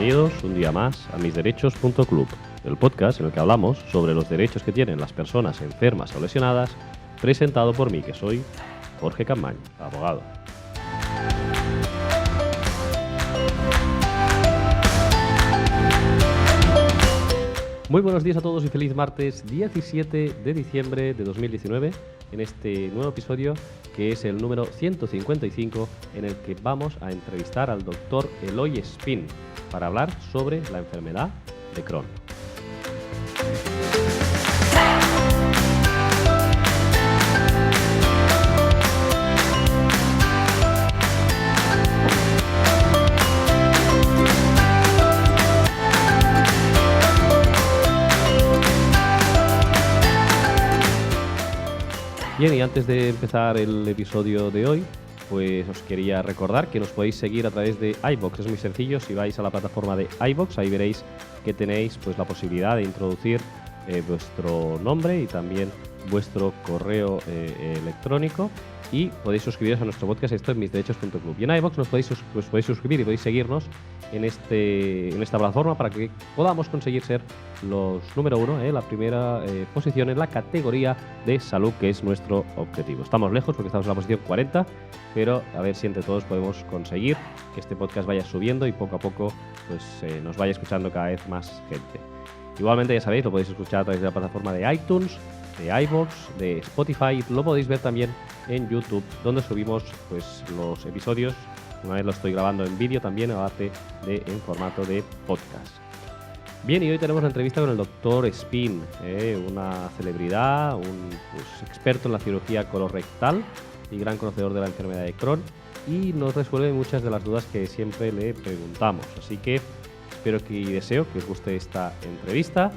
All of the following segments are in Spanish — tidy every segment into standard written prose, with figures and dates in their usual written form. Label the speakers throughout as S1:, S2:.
S1: Bienvenidos un día más a misderechos.club, el podcast en el que hablamos sobre los derechos que tienen las personas enfermas o lesionadas, presentado por mí, que soy Jorge Campmany, abogado. Muy buenos días a todos y feliz martes 17 de diciembre de 2019 en este nuevo episodio que es el número 155 en el que vamos a entrevistar al doctor Eloy Espín para hablar sobre la enfermedad de Crohn. Bien, y antes de empezar el episodio de hoy, pues os quería recordar que nos podéis seguir a través de iVoox. Es muy sencillo, si vais a la plataforma de iVoox, ahí veréis que tenéis pues la posibilidad de introducir vuestro nombre y también vuestro correo electrónico y podéis suscribiros a nuestro podcast. Esto es misderechos.club. Y en iVoox os podéis suscribir y podéis seguirnos en esta plataforma para que podamos conseguir ser los número uno, la primera posición en la categoría de salud, que es nuestro objetivo. Estamos lejos porque estamos en la posición 40, pero a ver si entre todos podemos conseguir que este podcast vaya subiendo y poco a poco pues, nos vaya escuchando cada vez más gente. Igualmente, ya sabéis, lo podéis escuchar a través de la plataforma de iTunes, de iVoox, de Spotify, lo podéis ver también en YouTube, donde subimos pues, los episodios. Una vez lo estoy grabando en vídeo también, aparte de en formato de podcast. Bien, y hoy tenemos una entrevista con el doctor Espín, una celebridad, un experto en la cirugía colorectal y gran conocedor de la enfermedad de Crohn, y nos resuelve muchas de las dudas que siempre le preguntamos. Así que espero y deseo que os guste esta entrevista.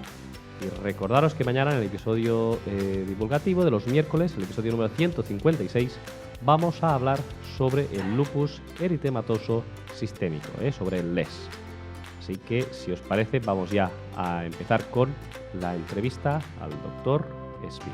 S1: Y recordaros que mañana en el episodio divulgativo de los miércoles, el episodio número 156, vamos a hablar sobre el lupus eritematoso sistémico, sobre el LES. Así que, si os parece, vamos ya a empezar con la entrevista al doctor Espín.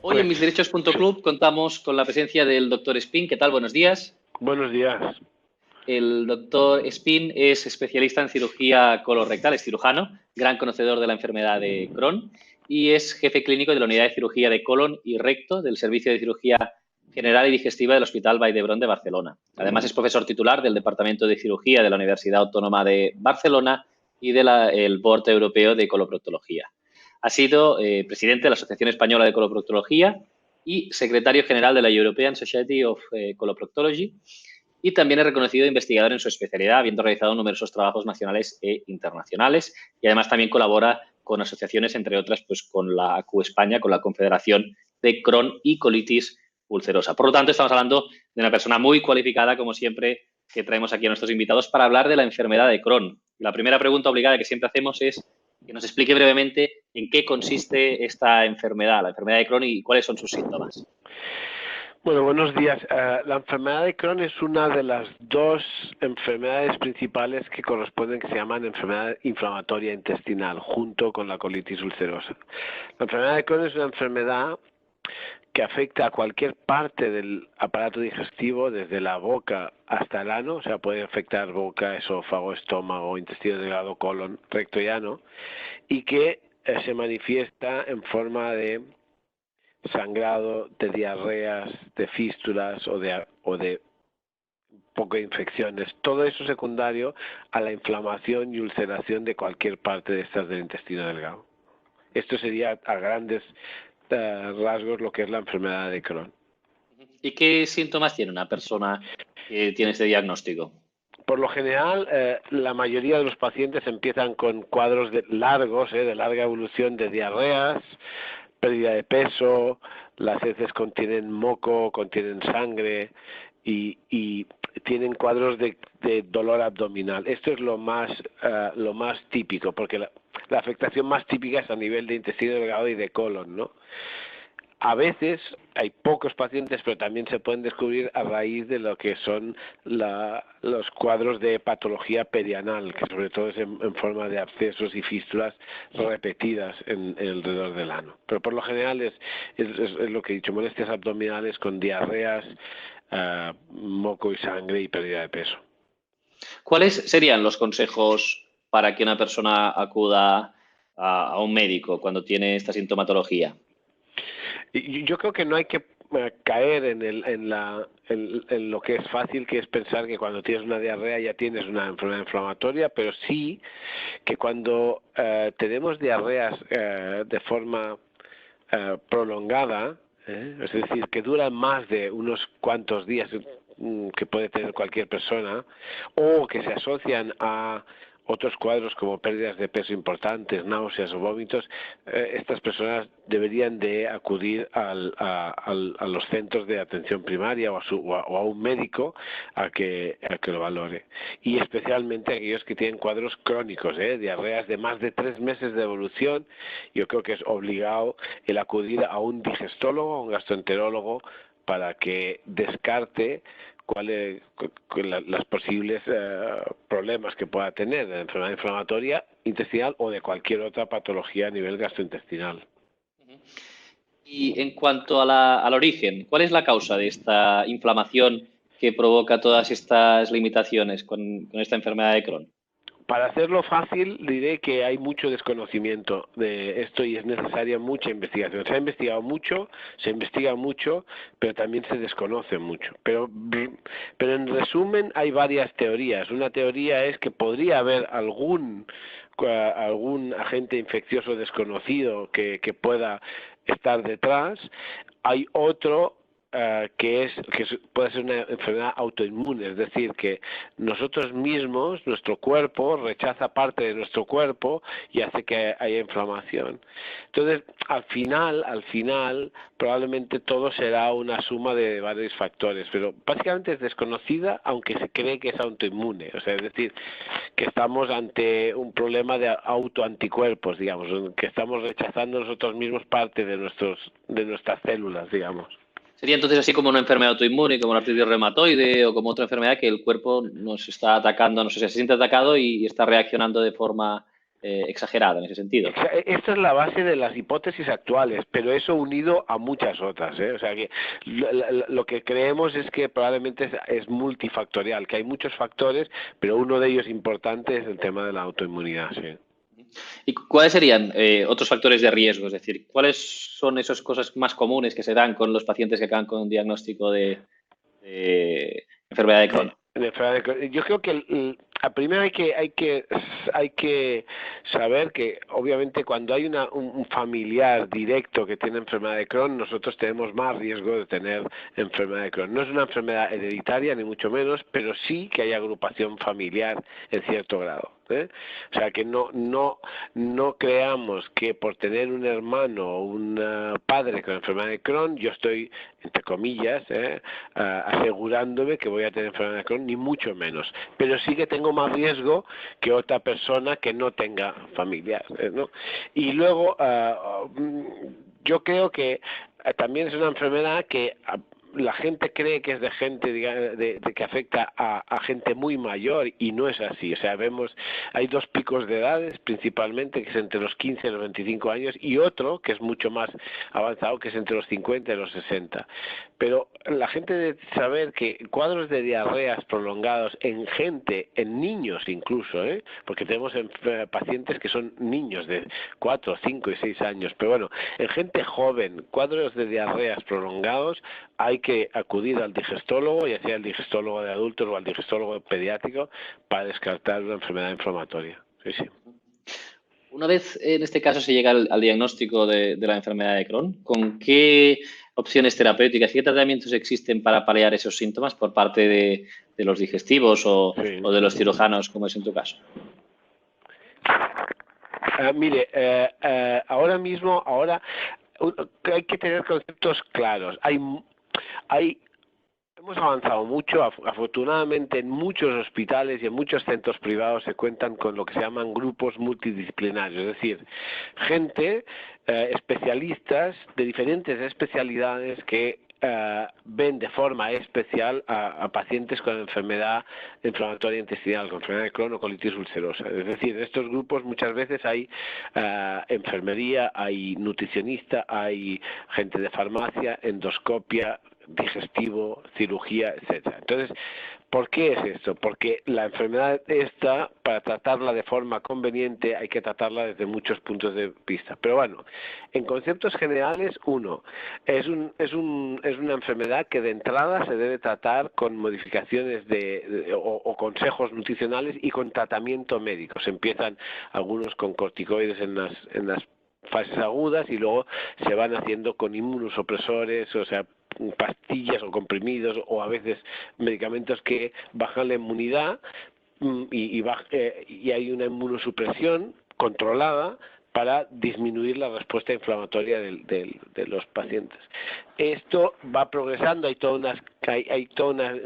S1: Hoy en misderechos.club contamos con la presencia del doctor Espín. ¿Qué tal? Buenos días.
S2: Buenos días.
S1: El doctor Espín es especialista en cirugía colorectal, es cirujano, gran conocedor de la enfermedad de Crohn y es jefe clínico de la unidad de cirugía de colon y recto del Servicio de Cirugía General y Digestiva del Hospital Vall d'Hebron de Barcelona. Además, es profesor titular del Departamento de Cirugía de la Universidad Autónoma de Barcelona y del Board Europeo de Coloproctología. Ha sido presidente de la Asociación Española de Coloproctología y secretario general de la European Society of Coloproctology, y también es reconocido investigador en su especialidad, habiendo realizado numerosos trabajos nacionales e internacionales, y además también colabora con asociaciones, entre otras, pues con la ACU España, con la Confederación de Crohn y Colitis Ulcerosa. Por lo tanto, estamos hablando de una persona muy cualificada, como siempre, que traemos aquí a nuestros invitados para hablar de la enfermedad de Crohn. La primera pregunta obligada que siempre hacemos es que nos explique brevemente en qué consiste esta enfermedad, la enfermedad de Crohn, y cuáles son sus síntomas.
S2: Bueno, buenos días. La enfermedad de Crohn es una de las dos enfermedades principales que corresponden, que se llaman enfermedad inflamatoria intestinal, junto con la colitis ulcerosa. La enfermedad de Crohn es una enfermedad que afecta a cualquier parte del aparato digestivo, desde la boca hasta el ano, o sea, puede afectar boca, esófago, estómago, intestino delgado, colon, recto y ano, y que se manifiesta en forma de sangrado, de diarreas, de fístulas o de poco infecciones. Todo eso secundario a la inflamación y ulceración de cualquier parte de estas del intestino delgado. Esto sería a grandes rasgos lo que es la enfermedad de Crohn.
S1: ¿Y qué síntomas tiene una persona que tiene este diagnóstico?
S2: Por lo general, la mayoría de los pacientes empiezan con cuadros largos, de larga evolución, de diarreas, pérdida de peso, las heces contienen moco, contienen sangre y tienen cuadros de dolor abdominal. Esto es lo más típico, porque la afectación más típica es a nivel de intestino delgado y de colon, ¿no? A veces hay pocos pacientes, pero también se pueden descubrir a raíz de lo que son los cuadros de patología perianal, que sobre todo es en forma de abscesos y fístulas repetidas en alrededor del ano. Pero por lo general es lo que he dicho, molestias abdominales con diarreas, moco y sangre y pérdida de peso.
S3: ¿Cuáles serían los consejos para que una persona acuda a un médico cuando tiene esta sintomatología?
S2: Yo creo que no hay que caer en lo que es fácil, que es pensar que cuando tienes una diarrea ya tienes una enfermedad inflamatoria, pero sí que cuando tenemos diarreas de forma prolongada, es decir, que duran más de unos cuantos días que puede tener cualquier persona, o que se asocian a otros cuadros como pérdidas de peso importantes, náuseas o vómitos, estas personas deberían de acudir a los centros de atención primaria o a un médico a que lo valore. Y especialmente aquellos que tienen cuadros crónicos, diarreas de más de 3 meses de evolución, yo creo que es obligado el acudir a un digestólogo, a un gastroenterólogo, para que descarte las posibles problemas que pueda tener de enfermedad inflamatoria intestinal o de cualquier otra patología a nivel gastrointestinal.
S3: Y en cuanto al origen, ¿cuál es la causa de esta inflamación que provoca todas estas limitaciones con esta enfermedad de Crohn?
S2: Para hacerlo fácil, diré que hay mucho desconocimiento de esto y es necesaria mucha investigación. Se ha investigado mucho, se investiga mucho, pero también se desconoce mucho. Pero en resumen, hay varias teorías. Una teoría es que podría haber algún agente infeccioso desconocido que pueda estar detrás. Hay otro que puede ser una enfermedad autoinmune, es decir, que nosotros mismos, nuestro cuerpo rechaza parte de nuestro cuerpo y hace que haya inflamación. Entonces, al final, probablemente todo será una suma de varios factores, pero básicamente es desconocida, aunque se cree que es autoinmune, o sea, es decir, que estamos ante un problema de autoanticuerpos, digamos, que estamos rechazando nosotros mismos parte de nuestras células, digamos.
S3: ¿Sería entonces así como una enfermedad autoinmune, como la artritis reumatoide o como otra enfermedad que el cuerpo nos está atacando, no sé, se siente atacado y está reaccionando de forma exagerada en ese sentido?
S2: Esta es la base de las hipótesis actuales, pero eso unido a muchas otras, O sea que lo que creemos es que probablemente es multifactorial, que hay muchos factores, pero uno de ellos importante es el tema de la autoinmunidad, sí.
S3: ¿Y cuáles serían otros factores de riesgo? Es decir, ¿cuáles son esas cosas más comunes que se dan con los pacientes que acaban con un diagnóstico de enfermedad de Crohn?
S2: Yo creo que primero hay que saber que obviamente cuando hay un familiar directo que tiene enfermedad de Crohn, nosotros tenemos más riesgo de tener enfermedad de Crohn. No es una enfermedad hereditaria ni mucho menos, pero sí que hay agrupación familiar en cierto grado. O sea que no creamos que por tener un hermano o un padre con enfermedad de Crohn, yo estoy, entre comillas, asegurándome que voy a tener enfermedad de Crohn, ni mucho menos. Pero sí que tengo más riesgo que otra persona que no tenga familiar, ¿no? Y luego, yo creo que también es una enfermedad que la gente cree que es de gente que afecta a gente muy mayor y no es así. O sea, hay 2 picos de edades principalmente, que es entre los 15 y los 25 años, y otro que es mucho más avanzado, que es entre los 50 y los 60. Pero la gente debe saber que cuadros de diarreas prolongados en niños incluso, porque tenemos pacientes que son niños de 4, 5 y 6 años, pero bueno, en gente joven, cuadros de diarreas prolongados, hay que acudir al digestólogo, ya sea el digestólogo de adultos o al digestólogo pediátrico, para descartar una enfermedad inflamatoria. Sí, sí.
S3: Una vez en este caso se llega al diagnóstico de la enfermedad de Crohn, ¿con qué opciones terapéuticas, qué tratamientos existen para paliar esos síntomas por parte de los digestivos o de los cirujanos, como es en tu caso?
S2: Mire, ahora mismo hay que tener conceptos claros. Hay Hemos avanzado mucho, afortunadamente en muchos hospitales y en muchos centros privados se cuentan con lo que se llaman grupos multidisciplinarios, es decir, gente, especialistas de diferentes especialidades que ven de forma especial a pacientes con enfermedad inflamatoria intestinal, con enfermedad de Crohn o colitis ulcerosa. Es decir, en estos grupos muchas veces hay enfermería, hay nutricionista, hay gente de farmacia, endoscopia, digestivo, cirugía, etcétera. Entonces, ¿por qué es esto? Porque la enfermedad esta, para tratarla de forma conveniente, hay que tratarla desde muchos puntos de vista. Pero bueno, en conceptos generales, es una enfermedad que de entrada se debe tratar con modificaciones o consejos nutricionales y con tratamiento médico. Se empiezan algunos con corticoides en las fases agudas y luego se van haciendo con inmunosupresores, o sea, pastillas o comprimidos o a veces medicamentos que bajan la inmunidad y hay una inmunosupresión controlada para disminuir la respuesta inflamatoria de los pacientes. Esto va progresando, hay todos unos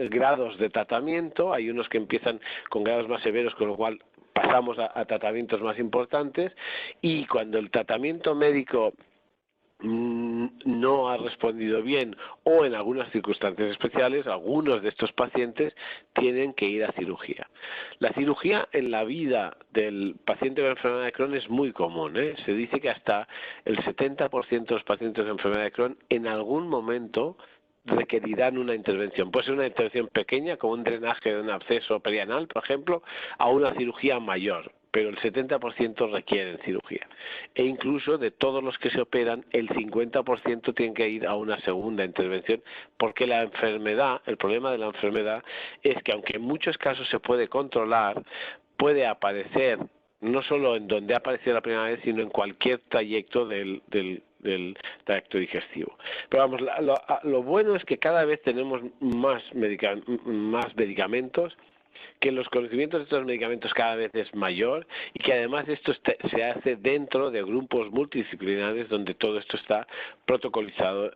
S2: grados de tratamiento, hay unos que empiezan con grados más severos, con lo cual pasamos a tratamientos más importantes, y cuando el tratamiento médico no ha respondido bien o en algunas circunstancias especiales, algunos de estos pacientes tienen que ir a cirugía. La cirugía en la vida del paciente con enfermedad de Crohn es muy común, ¿eh? Se dice que hasta el 70% de los pacientes de enfermedad de Crohn en algún momento requerirán una intervención. Puede ser una intervención pequeña, como un drenaje de un absceso perianal, por ejemplo, a una cirugía mayor, pero el 70% requieren cirugía. E incluso de todos los que se operan, el 50% tienen que ir a una segunda intervención, porque la enfermedad, el problema de la enfermedad es que aunque en muchos casos se puede controlar, puede aparecer no solo en donde ha aparecido la primera vez, sino en cualquier trayecto del tracto digestivo. Pero vamos, lo bueno es que cada vez tenemos más medicamentos, que los conocimientos de estos medicamentos cada vez es mayor y que además esto se hace dentro de grupos multidisciplinares donde todo esto está protocolizado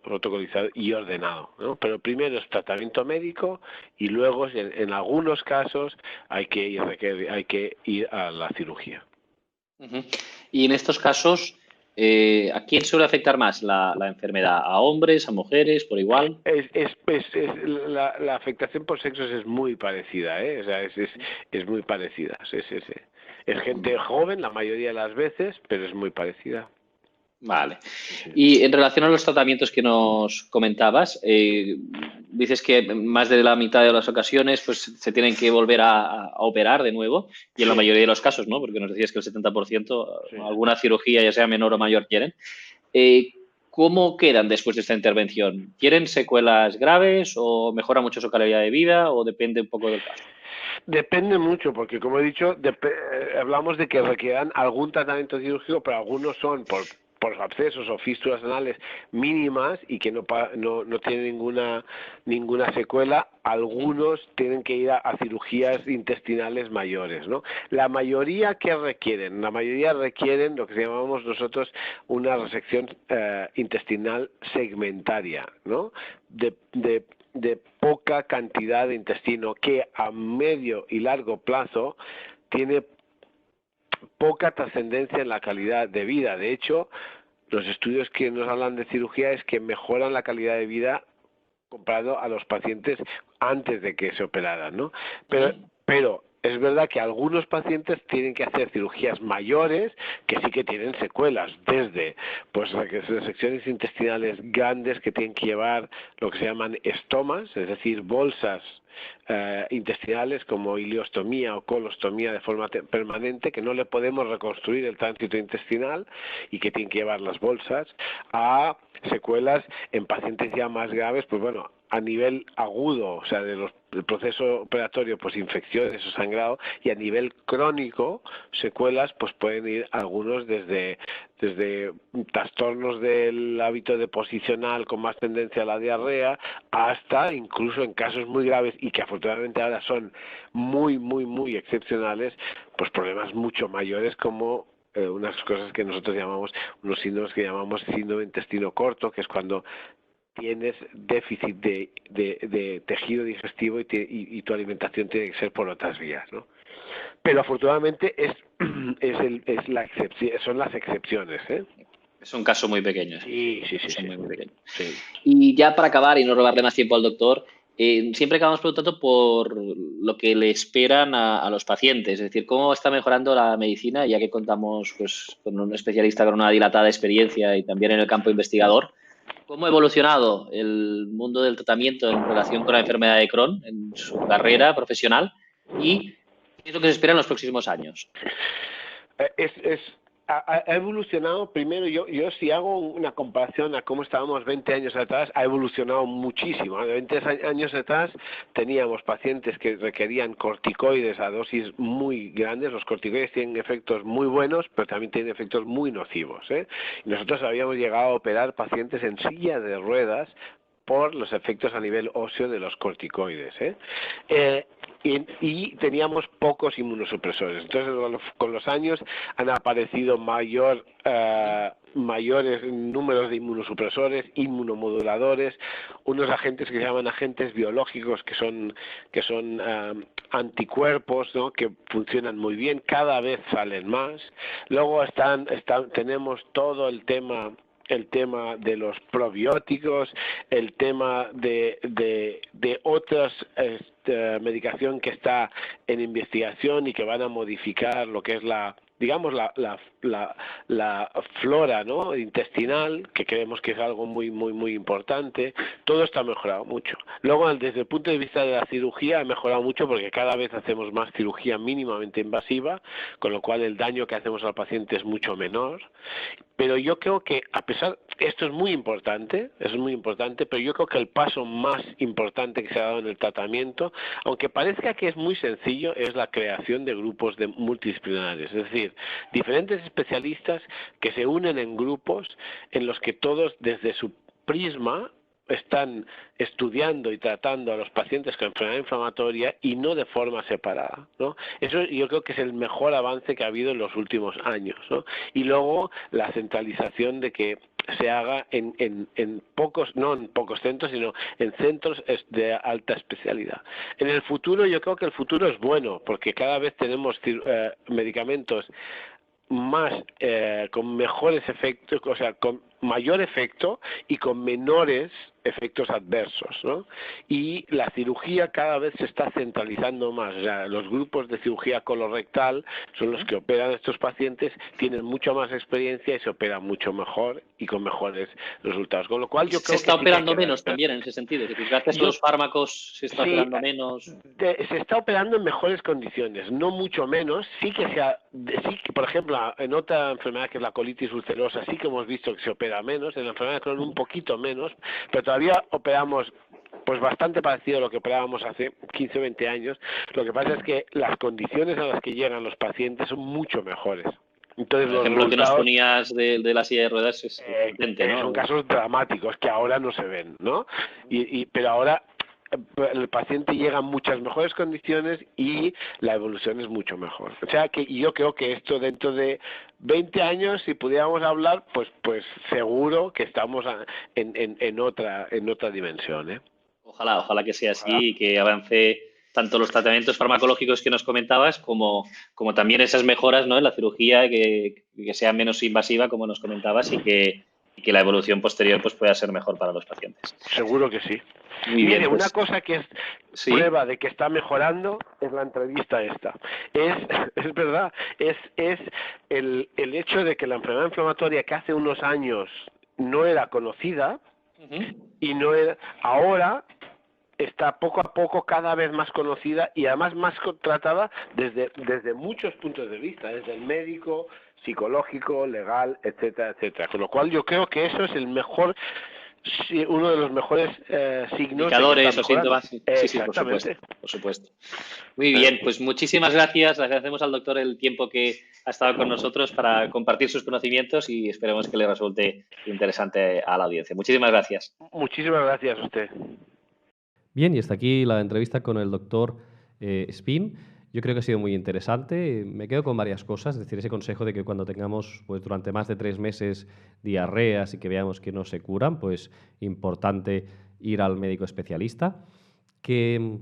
S2: y ordenado, ¿no? Pero primero es tratamiento médico y luego en algunos casos hay que ir a la cirugía.
S3: Uh-huh. Y en estos casos, ¿a quién suele afectar más la enfermedad? ¿A hombres, a mujeres, por igual?
S2: La afectación por sexos es muy parecida, ¿eh? O sea, es muy parecida. Es gente joven la mayoría de las veces, pero es muy parecida.
S3: Vale. Y en relación a los tratamientos que nos comentabas, dices que más de la mitad de las ocasiones pues se tienen que volver a operar de nuevo, y en la mayoría de los casos, ¿no? Porque nos decías que el 70% alguna cirugía, ya sea menor o mayor, quieren. ¿Cómo quedan después de esta intervención? ¿Quieren secuelas graves o mejora mucho su calidad de vida o depende un poco del caso?
S2: Depende mucho, porque como he dicho, hablamos de que requieran algún tratamiento quirúrgico, pero algunos son por abscesos o fístulas anales mínimas y que no tienen ninguna secuela. Algunos tienen que ir a cirugías intestinales mayores, ¿no? La mayoría requieren lo que llamamos nosotros una resección intestinal segmentaria, ¿no? De poca cantidad de intestino, que a medio y largo plazo tiene poca trascendencia en la calidad de vida. De hecho, los estudios que nos hablan de cirugía es que mejoran la calidad de vida comparado a los pacientes antes de que se operaran, ¿no? Pero es verdad que algunos pacientes tienen que hacer cirugías mayores que sí que tienen secuelas, desde pues resecciones intestinales grandes que tienen que llevar lo que se llaman estomas, es decir, bolsas intestinales como ileostomía o colostomía de forma permanente, que no le podemos reconstruir el tránsito intestinal y que tienen que llevar las bolsas, a secuelas en pacientes ya más graves, pues bueno, a nivel agudo, o sea, del proceso operatorio, pues infecciones o sangrado, y a nivel crónico, secuelas, pues pueden ir algunos desde trastornos del hábito deposicional con más tendencia a la diarrea, hasta incluso en casos muy graves y que afortunadamente ahora son muy, muy, muy excepcionales, pues problemas mucho mayores como unas cosas que nosotros llamamos, unos síndromes que llamamos síndrome de intestino corto, que es cuando tienes déficit de tejido digestivo y tu alimentación tiene que ser por otras vías, ¿no? Pero afortunadamente es la excepción, son las excepciones, ¿eh?
S3: Es un caso muy pequeño.
S2: Sí.
S3: Muy pequeño.
S2: Sí.
S3: Y ya para acabar y no robarle más tiempo al doctor, siempre acabamos preguntando por lo que le esperan a los pacientes, es decir, cómo está mejorando la medicina, ya que contamos pues, con un especialista con una dilatada experiencia y también en el campo investigador. ¿Cómo ha evolucionado el mundo del tratamiento en relación con la enfermedad de Crohn en su carrera profesional y qué es lo que se espera en los próximos años?
S2: Ha evolucionado, primero yo si hago una comparación a cómo estábamos 20 años atrás, ha evolucionado muchísimo. De 20 años atrás teníamos pacientes que requerían corticoides a dosis muy grandes. Los corticoides tienen efectos muy buenos, pero también tienen efectos muy nocivos, ¿eh? Y nosotros habíamos llegado a operar pacientes en silla de ruedas por los efectos a nivel óseo de los corticoides, y teníamos pocos inmunosupresores. Entonces, con los años han aparecido mayores números de inmunosupresores, inmunomoduladores, unos agentes que se llaman agentes biológicos que son anticuerpos, ¿no?, que funcionan muy bien, cada vez salen más. Luego tenemos todo el tema de los probióticos, el tema de otras medicación que está en investigación y que van a modificar lo que es la flora, ¿no?, intestinal, que creemos que es algo muy importante. Todo está mejorado mucho. Luego, desde el punto de vista de la cirugía, ha mejorado mucho porque cada vez hacemos más cirugía mínimamente invasiva, con lo cual el daño que hacemos al paciente es mucho menor. Pero yo creo que, esto es muy importante, pero yo creo que el paso más importante que se ha dado en el tratamiento, aunque parezca que es muy sencillo, es la creación de grupos multidisciplinarios, es decir, diferentes especialistas que se unen en grupos en los que todos, desde su prisma, están estudiando y tratando a los pacientes con enfermedad inflamatoria y no de forma separada, ¿no? Eso yo creo que es el mejor avance que ha habido en los últimos años, ¿no? Y luego la centralización de que se haga no en pocos centros, sino en centros de alta especialidad. En el futuro, yo creo que el futuro es bueno, porque cada vez tenemos medicamentos más con mejores efectos, o sea, con mayor efecto y con menores efectos adversos, ¿no? Y la cirugía cada vez se está centralizando más. O sea, los grupos de cirugía colorectal son los que operan a estos pacientes, tienen mucha más experiencia y se operan mucho mejor y con mejores resultados. Con lo cual yo creo que
S3: se está operando menos también en ese sentido. Es decir, gracias a los fármacos se está operando menos.
S2: Se está operando en mejores condiciones, no mucho menos. Sí que por ejemplo, en otra enfermedad que es la colitis ulcerosa, sí que hemos visto que se opera menos, en la enfermedad de Crohn un poquito menos, pero todavía operamos pues bastante parecido a lo que operábamos hace 15 o 20 años. Lo que pasa es que las condiciones a las que llegan los pacientes son mucho mejores. Entonces,
S3: el ejemplo que nos ponías de la silla de ruedas es potente, ¿no?
S2: Son casos dramáticos que ahora no se ven, ¿no? Pero ahora el paciente llega en muchas mejores condiciones y la evolución es mucho mejor. O sea que yo creo que esto dentro de 20 años, si pudiéramos hablar, pues seguro que estamos en otra dimensión, ¿eh?
S3: Ojalá que sea así y que avance tanto los tratamientos farmacológicos que nos comentabas como también esas mejoras, ¿no?, en la cirugía, que sea menos invasiva, como nos comentabas, y que la evolución posterior pues pueda ser mejor para los pacientes.
S2: Seguro que sí.
S3: Muy bien,
S2: Mire, una cosa que es prueba de que está mejorando es la entrevista esta. Es verdad, es el hecho de que la enfermedad inflamatoria que hace unos años no era conocida y ahora está poco a poco cada vez más conocida y además más tratada desde muchos puntos de vista, desde el médico, psicológico, legal, etcétera, etcétera. Con lo cual yo creo que eso es uno de los mejores signos.
S3: Indicadores o síntomas. Sí, por supuesto. Muy bien, pues muchísimas gracias. Le agradecemos al doctor el tiempo que ha estado con nosotros para compartir sus conocimientos y esperemos que le resulte interesante a la audiencia. Muchísimas gracias.
S2: Muchísimas gracias a usted.
S1: Bien, y hasta aquí la entrevista con el doctor Spin. Yo creo que ha sido muy interesante. Me quedo con varias cosas, es decir, ese consejo de que cuando tengamos pues, durante más de 3 meses diarreas y que veamos que no se curan, pues importante ir al médico especialista. Que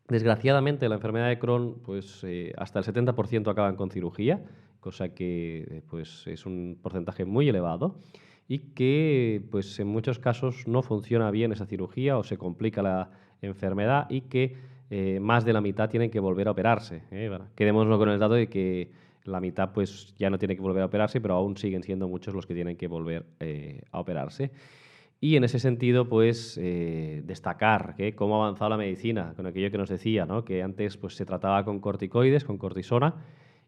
S1: desgraciadamente la enfermedad de Crohn, pues hasta el 70% acaban con cirugía, cosa que pues, es un porcentaje muy elevado y que pues, en muchos casos no funciona bien esa cirugía o se complica la enfermedad y que más de la mitad tienen que volver a operarse. Bueno, quedémonos con el dato de que la mitad pues, ya no tiene que volver a operarse, pero aún siguen siendo muchos los que tienen que volver a operarse. Y en ese sentido, pues destacar cómo ha avanzado la medicina, con aquello que nos decía, ¿no? Que antes pues, se trataba con corticoides, con cortisona,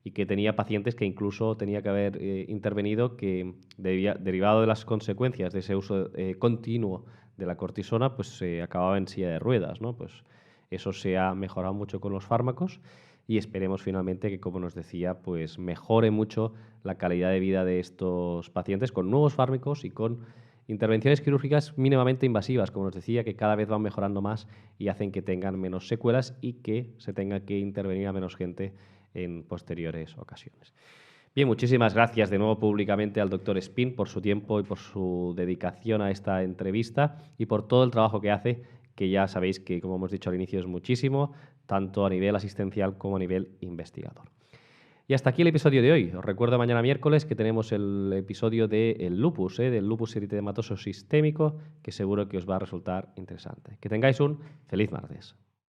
S1: y que tenía pacientes que incluso tenía que haber intervenido que derivado de las consecuencias de ese uso continuo de la cortisona, pues se acababa en silla de ruedas, ¿no? Pues eso se ha mejorado mucho con los fármacos y esperemos finalmente que, como nos decía, pues mejore mucho la calidad de vida de estos pacientes con nuevos fármacos y con intervenciones quirúrgicas mínimamente invasivas, como nos decía, que cada vez van mejorando más y hacen que tengan menos secuelas y que se tenga que intervenir a menos gente en posteriores ocasiones. Bien, muchísimas gracias de nuevo públicamente al doctor Espín por su tiempo y por su dedicación a esta entrevista y por todo el trabajo que hace, que ya sabéis que, como hemos dicho al inicio, es muchísimo, tanto a nivel asistencial como a nivel investigador. Y hasta aquí el episodio de hoy. Os recuerdo mañana miércoles que tenemos el episodio del lupus eritematoso sistémico, que seguro que os va a resultar interesante. Que tengáis un feliz martes.